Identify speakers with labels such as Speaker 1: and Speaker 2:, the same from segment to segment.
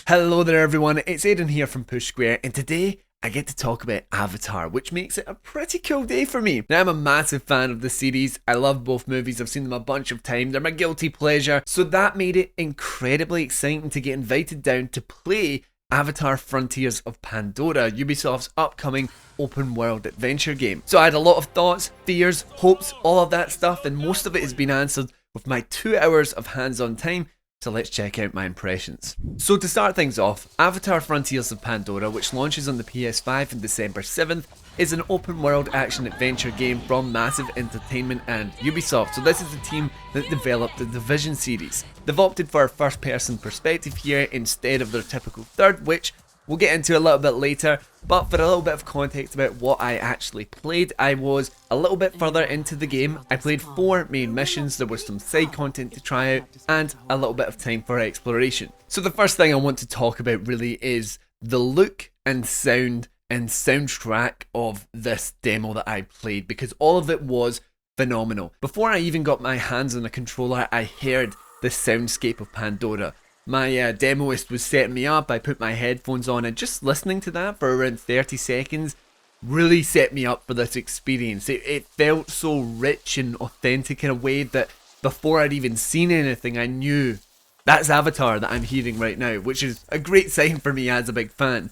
Speaker 1: Hello there everyone, it's Aidan here from Push Square, and today I get to talk about Avatar, which makes it a pretty cool day for me. Now, I'm a massive fan of the series. I love both movies. I've seen them a bunch of times. They're my guilty pleasure. So that made it incredibly exciting to get invited down to play Avatar Frontiers of Pandora, Ubisoft's upcoming open world adventure game. So I had a lot of thoughts, fears, hopes, all of that stuff, and most of it has been answered with my 2 hours of hands-on time. So let's check out my impressions. So to start things off, Avatar Frontiers of Pandora, which launches on the PS5 on December 7th, is an open world action adventure game from Massive Entertainment and Ubisoft. So this is the team that developed the Division series. They've opted for a first person perspective here instead of their typical third, which we'll get into a little bit later, but for a little bit of context about what I actually played, I was a little bit further into the game. I played 4 main missions, there was some side content to try out, and a little bit of time for exploration. So the first thing I want to talk about really is the look and sound and soundtrack of this demo that I played, because all of it was phenomenal. Before I even got my hands on a controller, I heard the soundscape of Pandora. My demoist was setting me up, I put my headphones on, and just listening to that for around 30 seconds really set me up for this experience. It felt so rich and authentic in a way that before I'd even seen anything, I knew that's Avatar that I'm hearing right now, which is a great sign for me as a big fan.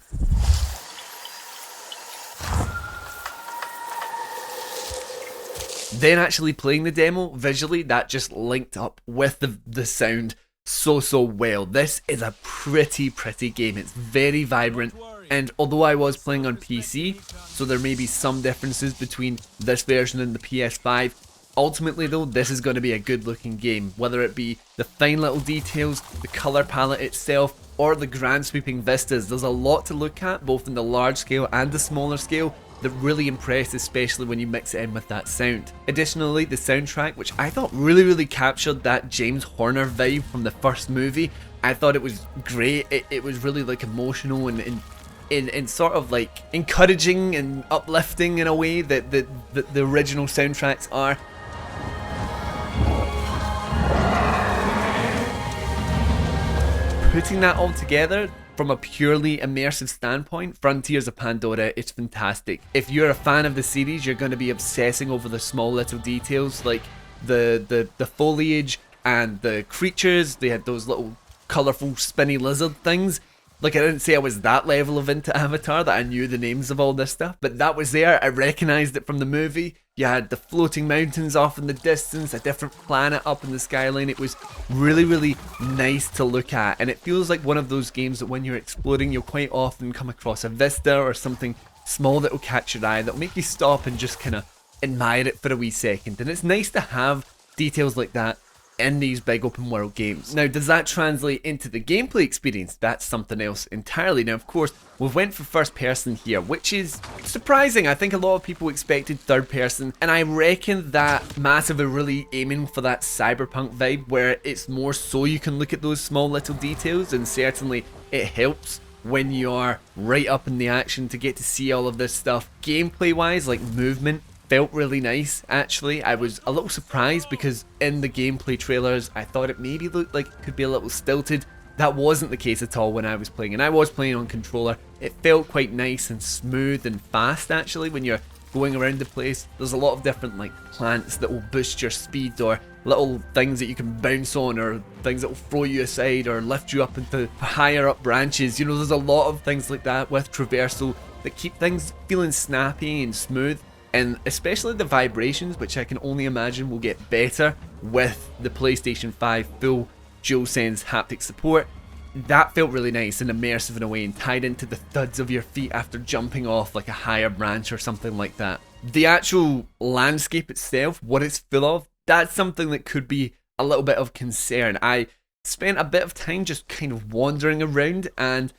Speaker 1: Then actually playing the demo, visually, that just linked up with the sound so well. This is a pretty game. It's very vibrant, and although I was playing on PC, so there may be some differences between this version and the PS5, ultimately though, this is going to be a good looking game, whether it be the fine little details, the colour palette itself, or the grand sweeping vistas. There's a lot to look at, both in the large scale and the smaller scale, that really impressed, especially when you mix it in with that sound. Additionally, the soundtrack, which I thought really captured that James Horner vibe from the first movie. I thought it was great. It was really like emotional and sort of like encouraging and uplifting in a way that the original soundtracks are. Putting that all together, from a purely immersive standpoint, Frontiers of Pandora is fantastic. If you're a fan of the series, you're going to be obsessing over the small little details, like the foliage and the creatures. They had those little colourful spinny lizard things. Like, I didn't say I was that level of into Avatar that I knew the names of all this stuff, but that was there. I recognised it from the movie. You had the floating mountains off in the distance, a different planet up in the skyline. It was really nice to look at, and it feels like one of those games that when you're exploring, you'll quite often come across a vista or something small that will catch your eye, that will make you stop and just kind of admire it for a wee second. And it's nice to have details like that in these big open world games. Now, does that translate into the gameplay experience? That's something else entirely. Now, of course, we've went for first person here, which is surprising. I think a lot of people expected third person, and I reckon that Massive are really aiming for that cyberpunk vibe, where it's more so you can look at those small little details, and certainly it helps when you're right up in the action to get to see all of this stuff. Gameplay wise, like movement, felt really nice actually. I was a little surprised because in the gameplay trailers I thought it maybe looked like it could be a little stilted. That wasn't the case at all when I was playing, and I was playing on controller. It felt quite nice and smooth and fast actually when you're going around the place. There's a lot of different like plants that will boost your speed, or little things that you can bounce on, or things that will throw you aside or lift you up into higher up branches. You know, there's a lot of things like that with traversal that keep things feeling snappy and smooth. And especially the vibrations, which I can only imagine will get better with the PlayStation 5 full DualSense haptic support. That felt really nice and immersive in a way, and tied into the thuds of your feet after jumping off like a higher branch or something like that. The actual landscape itself, what it's full of, that's something that could be a little bit of concern. I spent a bit of time just kind of wandering around, and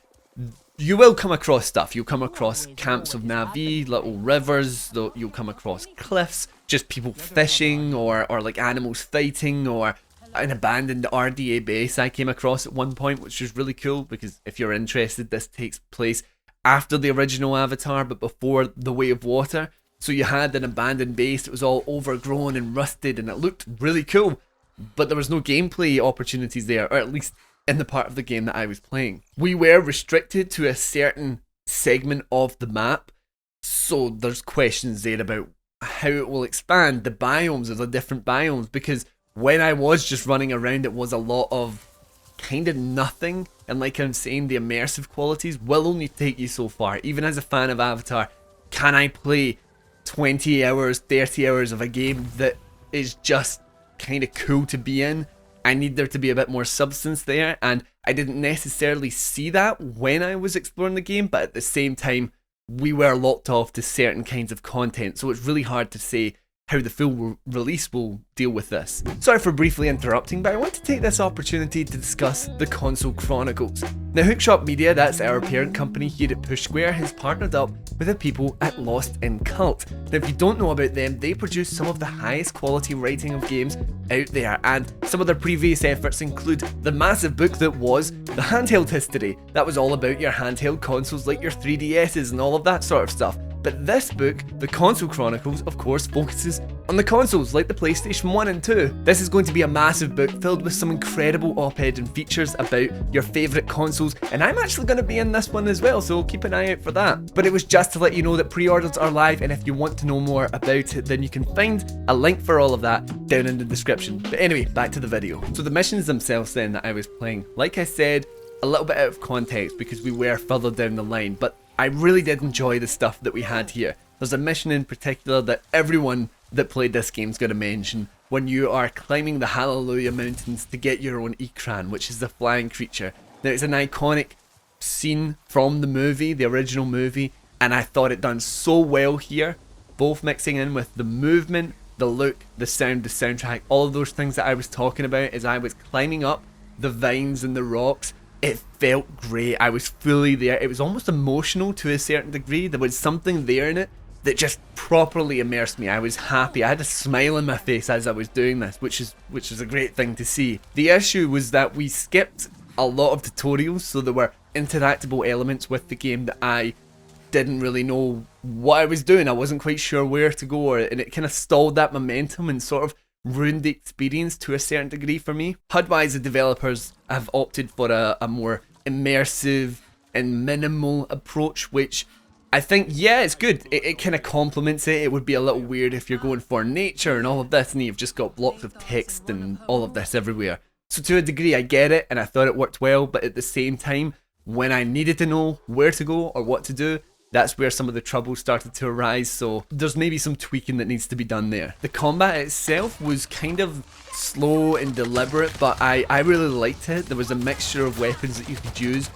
Speaker 1: you will come across stuff. You'll come across camps of Na'vi, little rivers, you'll come across cliffs, just people fishing, or like animals fighting, or an abandoned RDA base I came across at one point, which was really cool, because if you're interested, this takes place after the original Avatar, but before The Way of Water. So you had an abandoned base, it was all overgrown and rusted, and it looked really cool, but there was no gameplay opportunities there, or at least in the part of the game that I was playing. We were restricted to a certain segment of the map, so there's questions there about how it will expand the biomes of the different biomes, because when I was just running around, it was a lot of kind of nothing, and like I'm saying, the immersive qualities will only take you so far. Even as a fan of Avatar, can I play 20 hours, 30 hours of a game that is just kind of cool to be in? I need there to be a bit more substance there, and I didn't necessarily see that when I was exploring the game, but at the same time, we were locked off to certain kinds of content, so it's really hard to say how the full release will deal with this. Sorry for briefly interrupting, but I want to take this opportunity to discuss the Console Chronicles. Now, Hookshot Media, that's our parent company here at Push Square, has partnered up with the people at Lost in Cult. Now, if you don't know about them, they produce some of the highest quality writing of games out there, and some of their previous efforts include the massive book that was the Handheld History. That was all about your handheld consoles like your 3DSs and all of that sort of stuff. But this book, the Console Chronicles, of course, focuses on the consoles like the PlayStation 1 and 2. This is going to be a massive book filled with some incredible op-ed and features about your favourite consoles, and I'm actually going to be in this one as well, so keep an eye out for that. But it was just to let you know that pre-orders are live, and if you want to know more about it, then you can find a link for all of that down in the description. But anyway, back to the video. So the missions themselves then that I was playing, like I said, a little bit out of context because we were further down the line, but I really did enjoy the stuff that we had here. There's a mission in particular that everyone that played this game is going to mention, when you are climbing the Hallelujah Mountains to get your own Ikran, which is the flying creature. Now, it's an iconic scene from the movie, the original movie, and I thought it done so well here, both mixing in with the movement, the look, the sound, the soundtrack, all of those things that I was talking about as I was climbing up the vines and the rocks. It felt great. I was fully there. It was almost emotional to a certain degree. There was something there in it that just properly immersed me. I was happy. I had a smile on my face as I was doing this, which is a great thing to see. The issue was that we skipped a lot of tutorials, so there were interactable elements with the game that I didn't really know what I was doing. I wasn't quite sure where to go, and it kind of stalled that momentum and sort of ruined the experience to a certain degree for me. HUD-wise, the developers have opted for a more immersive and minimal approach, which I think, yeah, it's good. It kind of complements it. It would be a little weird if you're going for nature and all of this and you've just got blocks of text and all of this everywhere. So to a degree, I get it, and I thought it worked well, but at the same time, when I needed to know where to go or what to do, that's where some of the trouble started to arise, so there's maybe some tweaking that needs to be done there. The combat itself was kind of slow and deliberate, but I really liked it. There was a mixture of weapons that you could use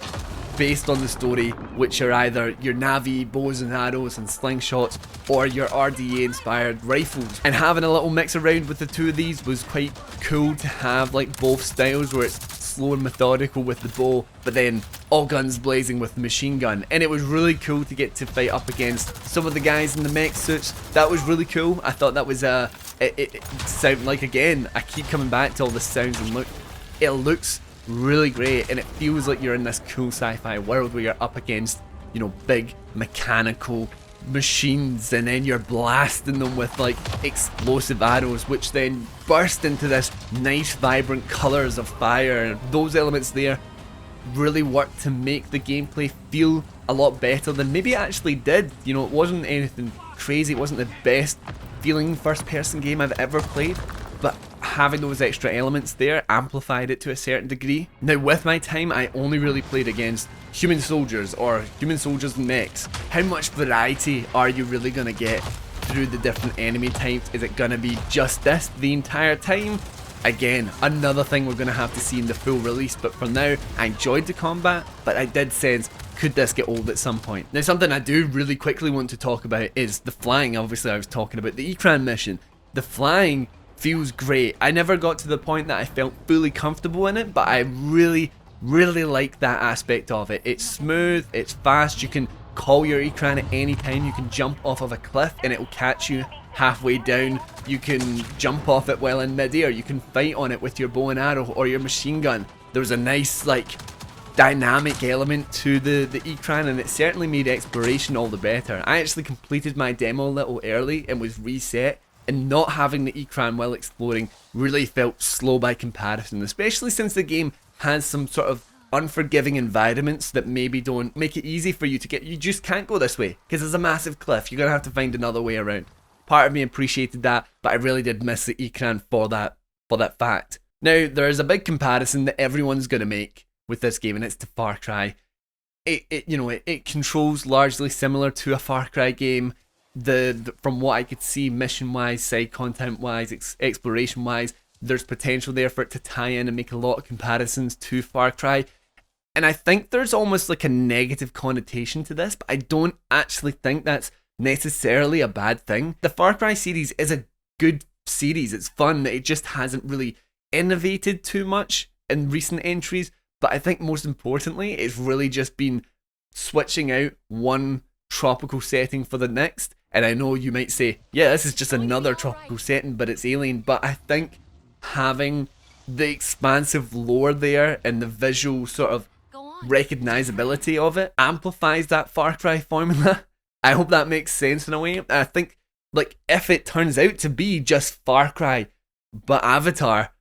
Speaker 1: based on the story, which are either your Navi, bows and arrows and slingshots, or your RDA inspired rifles. And having a little mix around with the two of these was quite cool to have, like both styles where it's slow and methodical with the bow, but then all guns blazing with the machine gun. And it was really cool to get to fight up against some of the guys in the mech suits. That was really cool. I thought that was it sounded like, again, I keep coming back to all the sounds and look. It looks really great, and it feels like you're in this cool sci-fi world where you're up against, you know, big mechanical machines, and then you're blasting them with like explosive arrows, which then burst into this nice vibrant colors of fire. Those elements there really worked to make the gameplay feel a lot better than maybe it actually did. You know, it wasn't anything crazy, it wasn't the best feeling first person game I've ever played, but having those extra elements there amplified it to a certain degree. Now, with my time, I only really played against human soldiers or human soldiers and mechs. How much variety are you really going to get through the different enemy types? Is it going to be just this the entire time? Again, another thing we're going to have to see in the full release, but for now, I enjoyed the combat, but I did sense, could this get old at some point? Now, something I do really quickly want to talk about is the flying. Obviously, I was talking about the Ikran mission. The flying feels great. I never got to the point that I felt fully comfortable in it, but I really like that aspect of it. It's smooth, it's fast, you can call your Ikran at any time, you can jump off of a cliff and it will catch you halfway down, you can jump off it while in midair, you can fight on it with your bow and arrow or your machine gun. There's a nice like dynamic element to the Ikran, and it certainly made exploration all the better. I actually completed my demo a little early and was reset, and not having the Ikran while exploring really felt slow by comparison, especially since the game has some sort of unforgiving environments that maybe don't make it easy for you to get. You just can't go this way because there's a massive cliff. You're gonna have to find another way around. Part of me appreciated that, but I really did miss the ecran for that fact. Now, there's a big comparison that everyone's gonna make with this game, and it's to Far Cry. It controls largely similar to a Far Cry game. From what I could see, mission-wise, side content-wise, exploration-wise, there's potential there for it to tie in and make a lot of comparisons to Far Cry. And I think there's almost like a negative connotation to this, but I don't actually think that's necessarily a bad thing. The Far Cry series is a good series. It's fun. It just hasn't really innovated too much in recent entries. But I think most importantly, it's really just been switching out one tropical setting for the next. And I know you might say, yeah, this is just another tropical setting, but it's alien. But I think having the expansive lore there and the visual sort of recognizability of it amplifies that Far Cry formula. I hope that makes sense in a way. I think, like, if it turns out to be just Far Cry but Avatar,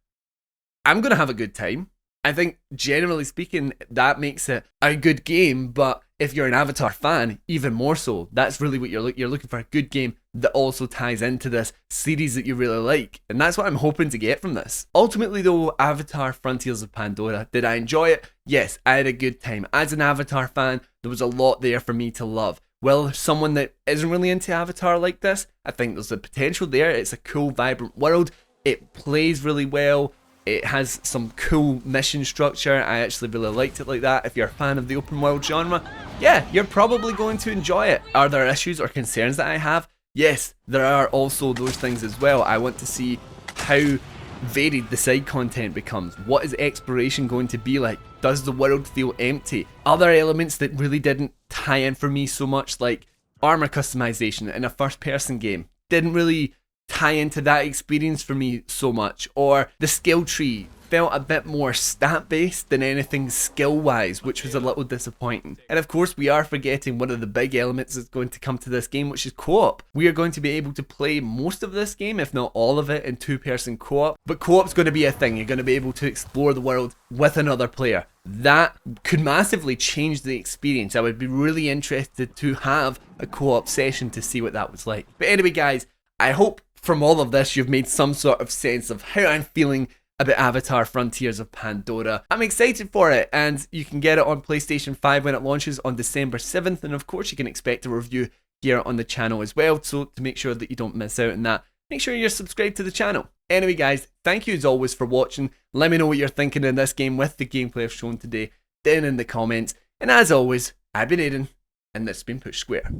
Speaker 1: I'm going to have a good time. I think, generally speaking, that makes it a good game, but if you're an Avatar fan, even more so. That's really what you're looking for, a good game that also ties into this series that you really like, and that's what I'm hoping to get from this. Ultimately though, Avatar Frontiers of Pandora, did I enjoy it? Yes, I had a good time. As an Avatar fan, there was a lot there for me to love. Well, someone that isn't really into Avatar like this, I think there's a potential there. It's a cool, vibrant world. It plays really well. It has some cool mission structure. I actually really liked it like that. If you're a fan of the open world genre, yeah, you're probably going to enjoy it. Are there issues or concerns that I have? Yes, there are also those things as well. I want to see how varied the side content becomes. What is exploration going to be like? Does the world feel empty? Other elements that really didn't tie in for me so much, like armor customization in a first person game, didn't really tie into that experience for me so much. Or the skill tree felt a bit more stat based than anything skill wise, which was a little disappointing. And of course we are forgetting one of the big elements that's going to come to this game, which is co-op. We are going to be able to play most of this game, if not all of it, in 2-person co-op, but co-op's going to be a thing. You're going to be able to explore the world with another player. That could massively change the experience. I would be really interested to have a co-op session to see what that was like. But anyway guys, I hope from all of this you've made some sort of sense of how I'm feeling about Avatar Frontiers of Pandora. I'm excited for it, and you can get it on PlayStation 5 when it launches on December 7th, and of course you can expect a review here on the channel as well, so to make sure that you don't miss out on that, make sure you're subscribed to the channel. Anyway guys, thank you as always for watching. Let me know what you're thinking in this game with the gameplay I've shown today down in the comments, and as always, I've been Aiden, and this has been Push Square.